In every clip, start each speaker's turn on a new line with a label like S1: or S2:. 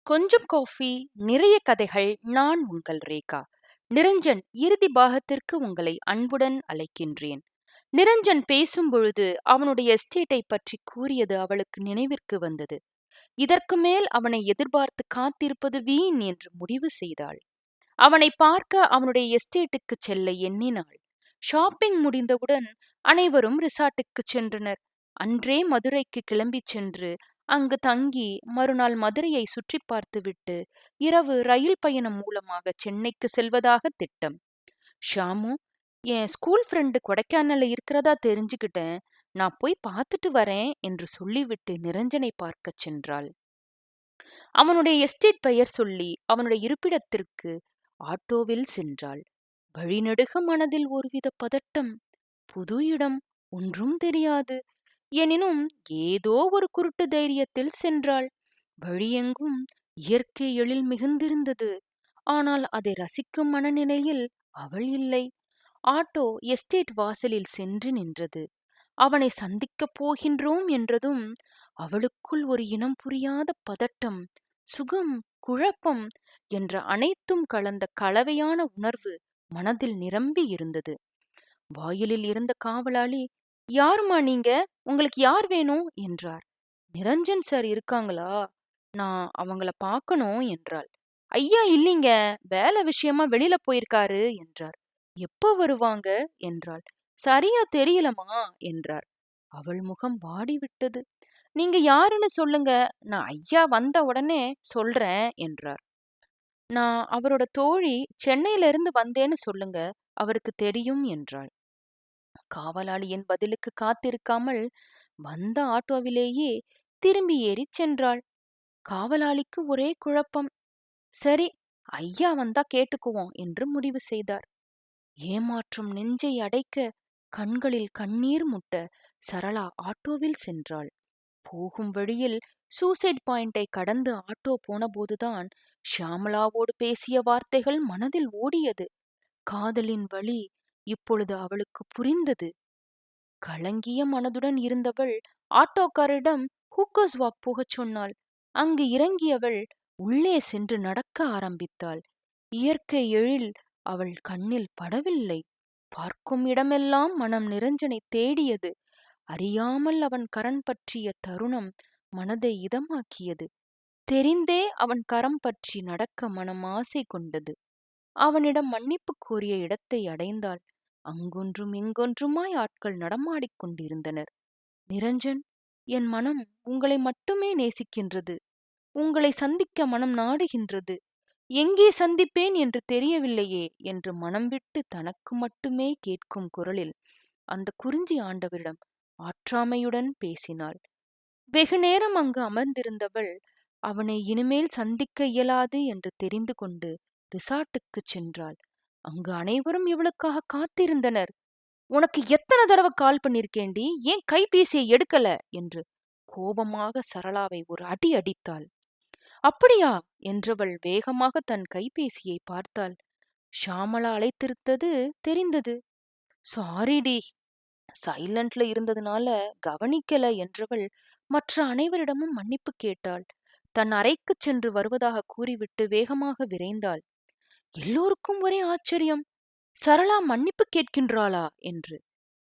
S1: கொஞ்சம் காஃபி, நிறைய கதைகள். நான் உங்கள் ரேகா. நிரஞ்சன் இறுதி பாகத்திற்கு உங்களை அன்புடன் அழைக்கின்றேன். நிரஞ்சன் பேசும்பொழுது அவனுடைய எஸ்டேட்டை பற்றி கூறியது அவளுக்கு நினைவிற்கு வந்தது. இதற்கு மேல் அவனை எதிர்பார்த்து காத்திருப்பது வீண் என்று முடிவு செய்தாள். அவனை பார்க்க அவனுடைய எஸ்டேட்டுக்கு செல்ல எண்ணினாள். ஷாப்பிங் முடிந்தவுடன் அனைவரும் ரிசார்ட்டுக்கு சென்றனர். அன்றே மதுரைக்கு கிளம்பிச் சென்று அங்கு தங்கி மறுநாள் மதுரையை சுற்றி பார்த்துவிட்டு இரவு ரயில் பயணம் மூலமாக சென்னைக்கு செல்வதாக திட்டம். ஷாமு, என் ஸ்கூல் ஃப்ரெண்டு கொடைக்கானல்ல இருக்கிறதா தெரிஞ்சுக்கிட்டேன். நான் போய் பார்த்துட்டு வரேன் என்று சொல்லிவிட்டு நிரஞ்சனை பார்க்கச் சென்றாள். அவனுடைய எஸ்டேட் பெயர் சொல்லி அவனுடைய இருப்பிடத்திற்கு ஆட்டோவில் சென்றாள். வழிநெடுக மனதில் ஒருவித பதட்டம். புது இடம், ஒன்றும் தெரியாது. எனினும் ஏதோ ஒரு குருட்டு தைரியத்தில் சென்றாள். வழியெங்கும் இயற்கை எழில் மிகுந்திருந்தது. ஆனால் அதை ரசிக்கும் மனநிலையில் அவள் இல்லை. ஆட்டோ எஸ்டேட் வாசலில் சென்று நின்றது. அவனை சந்திக்கப் போகின்றோம் என்றதும் அவளுக்குள் ஒரு இனம் புரியாத பதட்டம், சுகம், குழப்பம் என்ற அனைத்தும் கலந்த கலவையான உணர்வு மனதில் நிரம்பி இருந்தது. வாயிலில் இருந்த காவலாளி, யாருமா நீங்க? உங்களுக்கு யார் வேணும் என்றார். நிரஞ்சன் சார் இருக்காங்களா? நான் அவங்கள பார்க்கணும் என்றாள். ஐயா இல்லீங்க, வேலை விஷயமா வெளியில போயிருக்காரு என்றார். எப்ப வருவாங்க என்றாள். சரியா தெரியலமா என்றார். அவள் முகம் வாடிவிட்டது. நீங்க யாருன்னு சொல்லுங்க, நான் ஐயா வந்த உடனே சொல்றேன் என்றார். நான் அவரோட தோழி, சென்னையில இருந்து வந்தேன்னு சொல்லுங்க, அவருக்கு தெரியும் என்றாள். காவலாளியின் பதிலுக்கு காத்திருக்காமல் வந்த ஆட்டோவிலேயே திரும்பி ஏறிச் சென்றாள். காவலாளிக்கு ஒரே குழப்பம். சரி, ஐயா வந்தா கேட்டுக்குவோம் என்று முடிவு செய்தார். ஏமாற்றம் நெஞ்சை அடைக்க, கண்களில் கண்ணீர் முட்ட சரளா ஆட்டோவில் சென்றாள். போகும் வழியில் சூசைட் பாயிண்டை கடந்து ஆட்டோ போனபோதுதான் ஷியாமளாவோடு பேசிய வார்த்தைகள் மனதில் ஓடியது. காதலின் வலி இப்பொழுது அவளுக்கு புரிந்தது. கலங்கிய மனதுடன் இருந்தவள் ஆட்டோக்காரரிடம் ஹூக்கர்ஸ் வாக் போகச் சொன்னாள். அங்கு இறங்கியவள் உள்ளே சென்று நடக்க ஆரம்பித்தாள். இயற்கை எழில் அவள் கண்ணில் படவில்லை. பார்க்கும் இடமெல்லாம் மனம் நிரஞ்சனை தேடியது. அறியாமல் அவன் கரம் பற்றிய தருணம் மனதை இதமாக்கியது. தெரிந்தே அவன் கரம் பற்றி நடக்க மனம் ஆசை கொண்டது. அவனிடம் மன்னிப்பு கோரிய இடத்தை அடைந்தாள். அங்கொன்றும் இங்கொன்றுமாய் ஆட்கள் நடமாடிக் கொண்டிருந்தனர். நிரஞ்சன், என் மனம் உங்களை மட்டுமே நேசிக்கின்றது. உங்களை சந்திக்க மனம் நாடுகின்றது. எங்கே சந்திப்பேன் என்று தெரியவில்லையே என்று மனம் விட்டு தனக்கு மட்டுமே கேட்கும் குரலில் அந்த குறிஞ்சி ஆண்டவரிடம் ஆற்றாமையுடன் பேசினாள். வெகுநேரம் அங்கு அமர்ந்திருந்தவள் அவனை இனிமேல் சந்திக்க இயலாது என்று தெரிந்து கொண்டு ரிசார்ட்டுக்குச் சென்றாள். அங்கு அனைவரும் இவளுக்காக காத்திருந்தனர். உனக்கு எத்தனை தடவை கால் பண்ணிருக்கேண்டி, ஏன் கைபேசியை எடுக்கல என்று கோபமாக சரளாவை ஒரு அடி அடித்தாள். அப்படியா என்றவள் வேகமாக தன் கைபேசியை பார்த்தாள். ஷியாமளா அழைத்திருந்தது தெரிந்தது. சாரிடி, சைலண்ட்ல இருந்ததுனால கவனிக்கல என்றவள் மற்ற அனைவரிடமும் மன்னிப்பு கேட்டாள். தன் அறைக்குச் சென்று வருவதாக கூறிவிட்டு வேகமாக விரைந்தாள். எல்லோருக்கும் ஒரே ஆச்சரியம். சரளா மன்னிப்பு கேட்கின்றாளா என்று.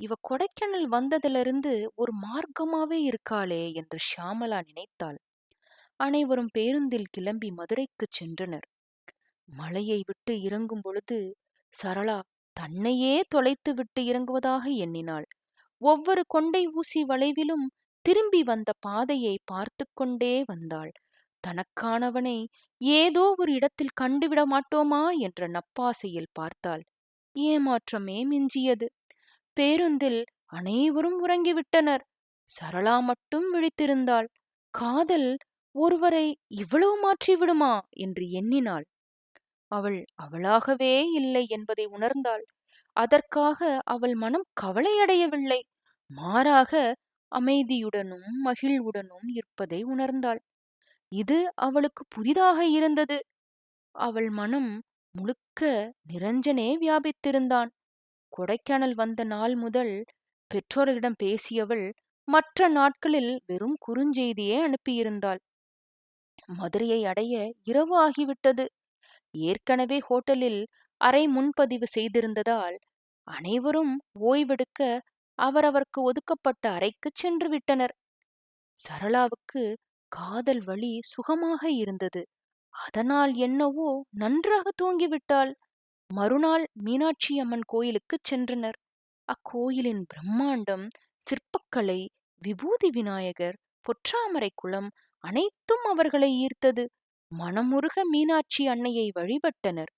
S1: இவ கொடைக்கானல் வந்ததிலிருந்து ஒரு மார்க்கமாவே இருக்காளே என்று ஷியாமளா நினைத்தாள். அனைவரும் பேருந்தில் கிளம்பி மதுரைக்குச் சென்றனர். மலையை விட்டு இறங்கும் பொழுது சரளா தன்னையே தொலைத்து விட்டு இறங்குவதாக எண்ணினாள். ஒவ்வொரு கொண்டை ஊசி வளைவிலும் திரும்பி வந்த பாதையை பார்த்து கொண்டே வந்தாள். தனக்கானவனை ஏதோ ஒரு இடத்தில் கண்டுவிட மாட்டோமா என்ற நப்பாசையில் பார்த்தாள். ஏமாற்றமே மிஞ்சியது. பேருந்தில் அனைவரும் உறங்கிவிட்டனர். சரளா மட்டும் விழித்திருந்தாள். காதல் ஒருவரை இவ்வளவு மாற்றிவிடுமா என்று எண்ணினாள். அவள் அவளாகவே இல்லை என்பதை உணர்ந்தாள். அதற்காக அவள் மனம் கவலையடையவில்லை. மாறாக அமைதியுடனும் மகிழ்வுடனும் இருப்பதை உணர்ந்தாள். இது அவளுக்கு புதிதாக இருந்தது. அவள் மனம் முழுக்க நிரஞ்சனே வியாபித்திருந்தான். கொடைக்கானல் வந்த நாள் முதல் பெற்றோரிடம் பேசியவள் மற்ற நாட்களில் வெறும் குறுஞ்செய்தியே அனுப்பியிருந்தாள். மதுரையை அடைய இரவு ஆகிவிட்டது. ஏற்கனவே ஹோட்டலில் அறை முன்பதிவு செய்திருந்ததால் அனைவரும் ஓய்வெடுக்க அவரவர்க்கு ஒதுக்கப்பட்ட அறைக்குச் சென்று விட்டனர். சரளாவுக்கு காதல் வலி சுகமாக இருந்தது. அதனால் என்னவோ நன்றாக தூங்கிவிட்டாள். மறுநாள் மீனாட்சி அம்மன் கோயிலுக்குச் சென்றனர். அக்கோயிலின் பிரம்மாண்டம், சிற்பக்கலை, விபூதி விநாயகர், பொற்றாமரை குளம் அனைத்தும் அவர்களை ஈர்த்தது. மனமுருக மீனாட்சி அன்னையை வழிபட்டனர்.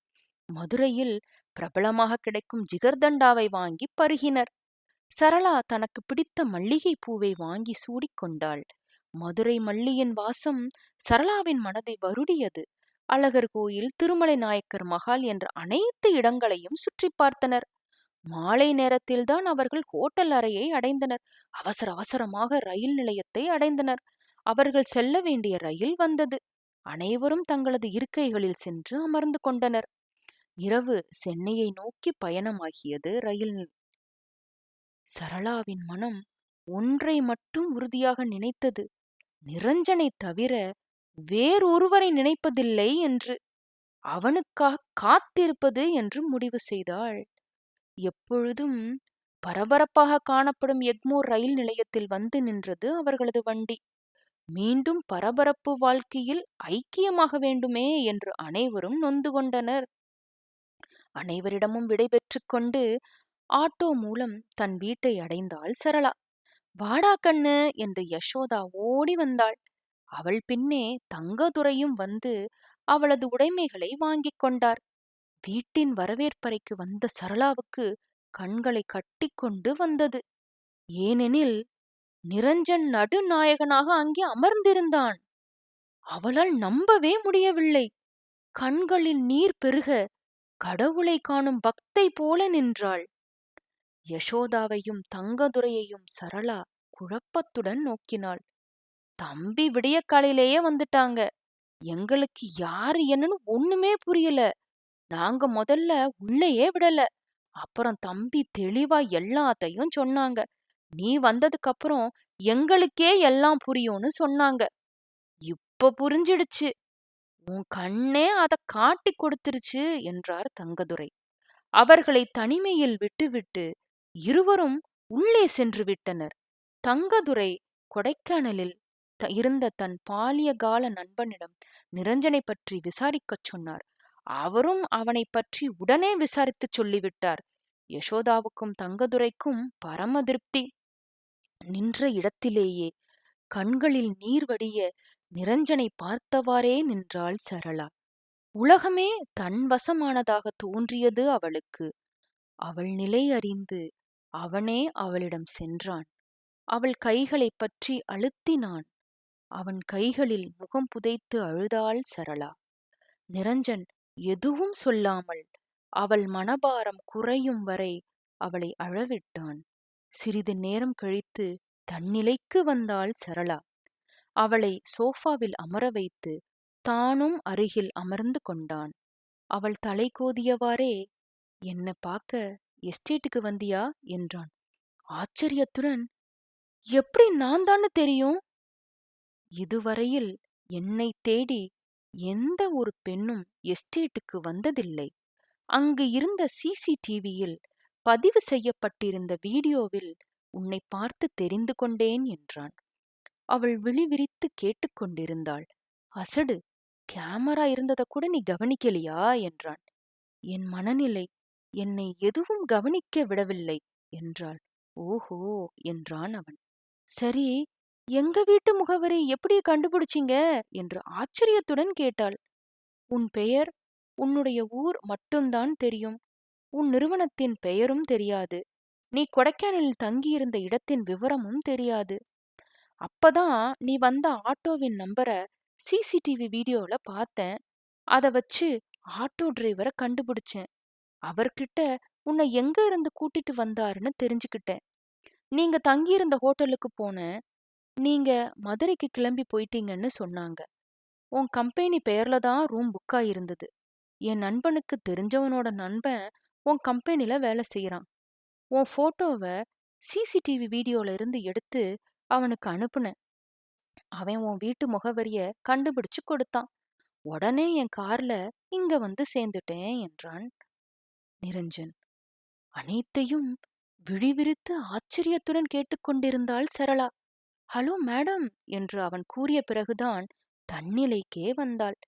S1: மதுரையில் பிரபலமாக கிடைக்கும் ஜிகர்தண்டாவை வாங்கி பருகினர். சரளா தனக்கு பிடித்த மல்லிகை பூவை வாங்கி சூடிக்கொண்டாள். மதுரை மல்லியின் வாசம் சரளாவின் மனதை வருடியது. அழகர் கோயில், திருமலை நாயக்கர் மகால் என்ற அனைத்து இடங்களையும் சுற்றி பார்த்தனர். மாலை நேரத்தில்தான் அவர்கள் ஹோட்டல் அறையை அடைந்தனர். அவசர அவசரமாக ரயில் நிலையத்தை அடைந்தனர். அவர்கள் செல்ல வேண்டிய ரயில் வந்தது. அனைவரும் தங்களது இருக்கைகளில் சென்று அமர்ந்து கொண்டனர். இரவு சென்னையை நோக்கி பயணமாகியது ரயில். சரளாவின் மனம் ஒன்றை மட்டும் உறுதியாக நினைத்தது, நிரஞ்சனை தவிர வேறொருவரை நினைப்பதில்லை என்று. அவனுக்காக காத்திருப்பது என்று முடிவு செய்தாள். எப்பொழுதும் பரபரப்பாக காணப்படும் எக்மோர் ரயில் நிலையத்தில் வந்து நின்றது அவர்களது வண்டி. மீண்டும் பரபரப்பு வாழ்க்கையில் ஐக்கியமாக வேண்டுமே என்று அனைவரும் நொந்து கொண்டனர். அனைவரிடமும் விடை பெற்றுக் கொண்டு ஆட்டோ மூலம் தன் வீட்டை அடைந்தாள் சரளா. வாடா கண்ணு என்று யசோதா ஓடி வந்தாள். அவள் பின்னே தங்கதுரையும் வந்து அவளது உடைமைகளை வாங்கிக் கொண்டார். வீட்டின் வரவேற்பறைக்கு வந்த சரளாவுக்கு கண்களை கட்டிக்கொண்டு வந்தது. ஏனெனில் நிரஞ்சன் நடுநாயகனாக அங்கே அமர்ந்திருந்தான். அவளால் நம்பவே முடியவில்லை. கண்களில் நீர் பெருக கடவுளை காணும் பக்தை போல நின்றாள். யசோதாவையும் தங்கதுரையையும் சரளா குழப்பத்துடன் நோக்கினாள். தம்பி விடியக்காலையிலேயே வந்துட்டாங்க. எங்களுக்கு யாரு என்னன்னு ஒண்ணுமே புரியல. நாங்க முதல்ல உள்ளேயே விடல. அப்புறம் தம்பி தெளிவா எல்லாத்தையும் சொன்னாங்க. நீ வந்ததுக்கு அப்புறம் எங்களுக்கே எல்லாம் புரியும்னு சொன்னாங்க. இப்ப புரிஞ்சிடுச்சு. உன் கண்ணே அத காட்டி கொடுத்துருச்சு என்றார் தங்கதுரை. அவர்களை தனிமையில் விட்டுவிட்டு இருவரும் உள்ளே சென்று விட்டனர். தங்கதுரை கொடைக்கானலில் இருந்த தன் பாலியகால நண்பனிடம் நிரஞ்சனை பற்றி விசாரிக்கச் சொன்னார். அவரும் அவனை பற்றி உடனே விசாரித்துச் சொல்லிவிட்டார். யசோதாவுக்கும் தங்கதுரைக்கும் பரம திருப்தி. நின்ற இடத்திலேயே கண்களில் நீர் வடிய நிரஞ்சனை பார்த்தவாறே நின்றாள் சரளா. உலகமே தன் வசமானதாக தோன்றியது அவளுக்கு. அவள் நிலை அறிந்து அவனே அவளிடம் சென்றான். அவள் கைகளைப் பற்றி அழுத்தினான். அவன் கைகளில் முகம் புதைத்து அழுதாள் சரளா. நிரஞ்சன் எதுவும் சொல்லாமல் அவள் மனபாரம் குறையும் வரை அவளை அழவிட்டான். சிறிது நேரம் கழித்து தன்னிலைக்கு வந்தாள் சரளா. அவளை சோஃபாவில் அமர வைத்து தானும் அருகில் அமர்ந்து கொண்டான். அவள் தலை கோதியவாறே, என்ன பார்க்க எஸ்டேட்டுக்கு வந்தியா என்றான். ஆச்சரியத்துடன், எப்படி நான் தானே தெரியும்? இதுவரையில் என்னை தேடி எந்த ஒரு பெண்ணும் எஸ்டேட்டுக்கு வந்ததில்லை. அங்கு இருந்த சிசிடிவியில் பதிவு செய்யப்பட்டிருந்த வீடியோவில் உன்னை பார்த்து தெரிந்து கொண்டேன் என்றான். அவள் விழிவிரித்து கேட்டுக்கொண்டிருந்தாள். அசடு, கேமரா இருந்தத கூட நீ கவனிக்கலையா என்றான். என் மனநிலை என்னை எதுவும் கவனிக்க விடவில்லை என்றாள். ஓஹோ என்றான் அவன். சரி, எங்க வீட்டு முகவரி எப்படி கண்டுபிடிச்சிங்க என்று ஆச்சரியத்துடன் கேட்டாள். உன் பெயர், உன்னுடைய ஊர் மட்டும்தான் தெரியும். உன் நிறுவனத்தின் பெயரும் தெரியாது. நீ கொடைக்கானலில் தங்கியிருந்த இடத்தின் விவரமும் தெரியாது. அப்பதான் நீ வந்த ஆட்டோவின் நம்பரை சிசிடிவி வீடியோல பார்த்தேன். அத வச்சு ஆட்டோ டிரைவரை கண்டுபிடிச்சேன். அவர்கிட்ட உன்னை எங்க இருந்து கூட்டிட்டு வந்தாருன்னு தெரிஞ்சுக்கிட்டேன். நீங்க தங்கியிருந்த ஹோட்டலுக்கு போனேன். நீங்க மதுரைக்கு கிளம்பி போயிட்டீங்கன்னு சொன்னாங்க. உன் கம்பெனி பெயர்ல தான் ரூம் புக் ஆயிருந்தது. என் நண்பனுக்கு தெரிஞ்சவனோட நண்பன் உன் கம்பெனில வேலை செய்யறான். உன் போட்டோவை சிசிடிவி வீடியோல இருந்து எடுத்து அவனுக்கு அனுப்புனேன். அவன் உன் வீட்டு முகவரிய கண்டுபிடிச்சு கொடுத்தான். உடனே என் கார்ல இங்க வந்து சேர்ந்துட்டேன் என்றான் நிரஞ்சன். அனைத்தையும் விழிவிரித்து ஆச்சரியத்துடன் கேட்டுக்கொண்டிருந்தாள் சரளா. ஹலோ மேடம் என்று அவன் கூறிய பிறகுதான் தன்னிலைக்கே வந்தாள்.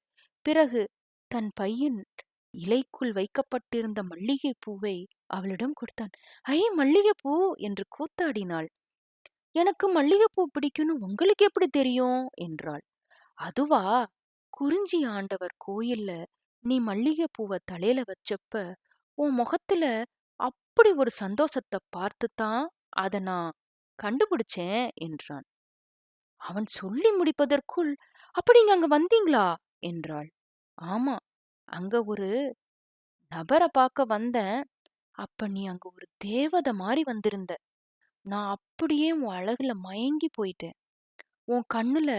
S1: பிறகு தன் பையின் இலைக்குள் வைக்கப்பட்டிருந்த மல்லிகை பூவை அவளிடம் கொடுத்தான். ஐ, மல்லிகைப்பூ என்று கூத்தாடினாள். எனக்கு மல்லிகைப்பூ பிடிக்கும்னு உங்களுக்கு எப்படி தெரியும் என்றாள். அதுவா, குறிஞ்சி ஆண்டவர் கோயில்ல நீ மல்லிகைப்பூவை தலையில வச்சப்ப உன் முகத்துல அப்படி ஒரு சந்தோஷத்தை பார்த்துதான் அத நான் கண்டுபிடிச்சேன் என்றான். அவன் சொல்லி முடிப்பதற்குள், அப்படிங்க அங்க வந்தீங்களா என்றாள். ஆமா, அங்க ஒரு நபரை பார்க்க வந்தேன். அப்ப நீ அங்க ஒரு தேவதை மாதிரி வந்திருந்த. நான் அப்படியே உன் அழகுல மயங்கி போயிட்டேன். உன் கண்ணுல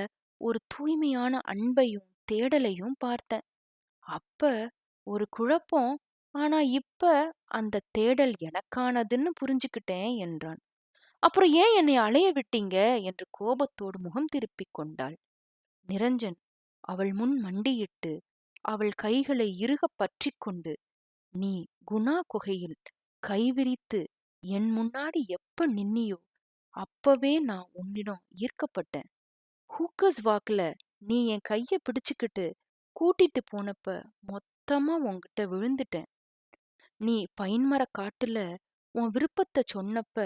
S1: ஒரு தூய்மையான அன்பையும் தேடலையும் பார்த்தேன். அப்ப ஒரு குழப்பம். ஆனா இப்ப அந்த தேடல் எனக்கானதுன்னு புரிஞ்சுக்கிட்டேன் என்றான். அப்புறம் ஏன் என்னை அலைய விட்டீங்க என்று கோபத்தோடு முகம் திருப்பிக் கொண்டாள். நிரஞ்சன் அவள் முன் மண்டியிட்டு அவள் கைகளை இறுகப் பற்றிக் கொண்டு, நீ குணா குகையில் கைவிரித்து என் முன்னாடி எப்ப நின்னியோ அப்பவே நான் உன்னிடம் ஈர்க்கப்பட்டேன். ஹூக்கஸ் வாக்குல நீ என் கைய பிடிச்சுக்கிட்டு கூட்டிட்டு போனப்ப மொத்தமா உன்கிட்ட விழுந்துட்டேன். நீ பைன்மரக் காட்டுல உன் விருப்பத்தை சொன்னப்ப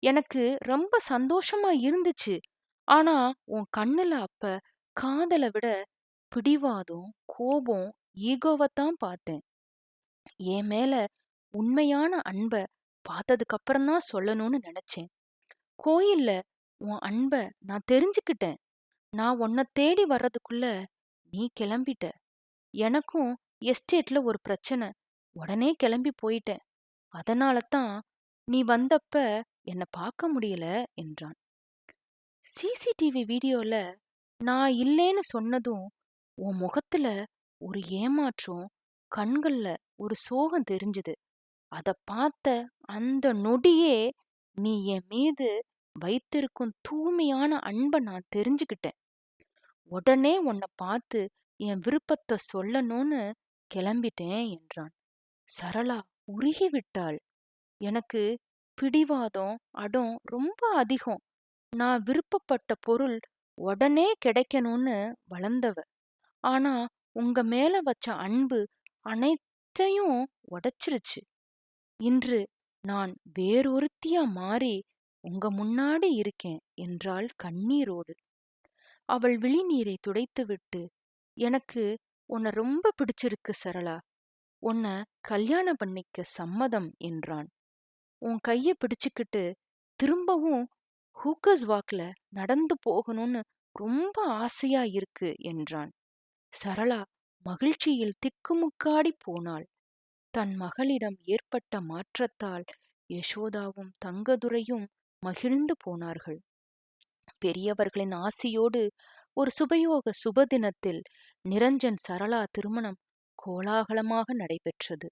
S1: எனக்கு ரொம்ப சந்தோஷமா இருந்துச்சு. ஆனா உன் கண்ணுல அப்ப காதலை விட பிடிவாதம், கோபம், ஈகோவத்தான் பார்த்தேன். என் மேல உண்மையான அன்ப பார்த்ததுக்கு அப்புறம்தான் சொல்லணும்னு நினைச்சேன். கோயில்ல உன் அன்ப நான் தெரிஞ்சுக்கிட்டேன். நான் உன்னை தேடி வர்றதுக்குள்ள நீ கிளம்பிட்ட. எனக்கும் எஸ்டேட்ல ஒரு பிரச்சனை. உடனே கிளம்பி போயிட்டேன். அதனாலதான் நீ வந்தப்ப என்ன பார்க்க முடியல என்றான். சிசிடிவி வீடியோல நான் இல்லேன்னு சொன்னதும் உன் முகத்துல ஒரு ஏமாற்றம், கண்கள்ல ஒரு சோகம் தெரிஞ்சுது. அத பார்த்த அந்த நொடியே நீ என் மீது வைத்திருக்கும் தூய்மையான அன்ப நான் தெரிஞ்சுக்கிட்டேன். உடனே உன்னை பார்த்து என் விருப்பத்தை சொல்லணும்னு கிளம்பிட்டேன் என்றான். சரளா உருகிவிட்டாள். எனக்கு பிடிவாதம், அடம் ரொம்ப அதிகம். நான் விருப்பப்பட்ட பொருள் உடனே கிடைக்கணும்னு வளர்ந்தவ. ஆனா உங்க மேல வச்ச அன்பு அனைத்தையும் உடைச்சிருச்சு. இன்று நான் வேறொருத்தியா மாறி உங்க முன்னாடி இருக்கேன் என்றாள் கண்ணீரோடு. அவள் விழிநீரை துடைத்துவிட்டு, எனக்கு உன்னை ரொம்ப பிடிச்சிருக்கு சரளா. உன்னை கல்யாணம் பண்ணிக்க சம்மதம் என்றான். உன் கைய பிடிச்சுக்கிட்டு திரும்பவும் ஹூக்கஸ் வாக்ல நடந்து போகணும்னு ரொம்ப ஆசையா இருக்கு என்றான். சரளா மகிழ்ச்சியில் திக்குமுக்காடி போனாள். தன் மகளிடம் ஏற்பட்ட மாற்றத்தால் யசோதாவும் தங்கதுரையும் மகிழ்ந்து போனார்கள். பெரியவர்களின் ஆசியோடு ஒரு சுபயோக சுபதினத்தில் நிரஞ்சன் சரளா திருமணம் கோலாகலமாக நடைபெற்றது.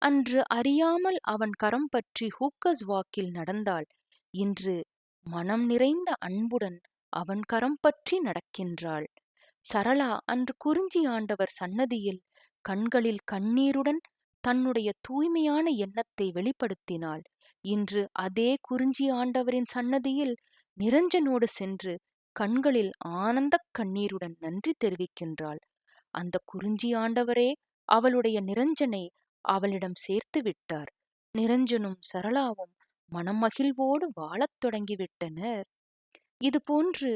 S1: அன்று அறியாமல் அவன் கரம் பற்றி ஹூக்கஸ் வாக்கில் நடந்தாள். இன்று மனம் நிறைந்த அன்புடன் அவன் கரம் பற்றி நடக்கின்றாள். சரளா அன்று குறிஞ்சி ஆண்டவர் சன்னதியில் கண்களில் கண்ணீருடன் தன்னுடைய தூய்மையான எண்ணத்தை வெளிப்படுத்தினாள். இன்று அதே குறிஞ்சி ஆண்டவரின் சன்னதியில் நிரஞ்சனோடு சென்று கண்களில் ஆனந்தக் கண்ணீருடன் நன்றி தெரிவிக்கின்றாள். அந்த குறிஞ்சி ஆண்டவரே அவளுடைய நிரஞ்சனை அவளிடம் சேர்த்து விட்டார். நிரஞ்சனும் சரளாவும் மனமகிழ்வோடு வாழத் தொடங்கிவிட்டனர். இதுபோன்று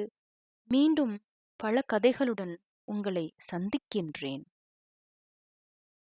S1: மீண்டும் பல கதைகளுடன் உங்களை சந்திக்கின்றேன்.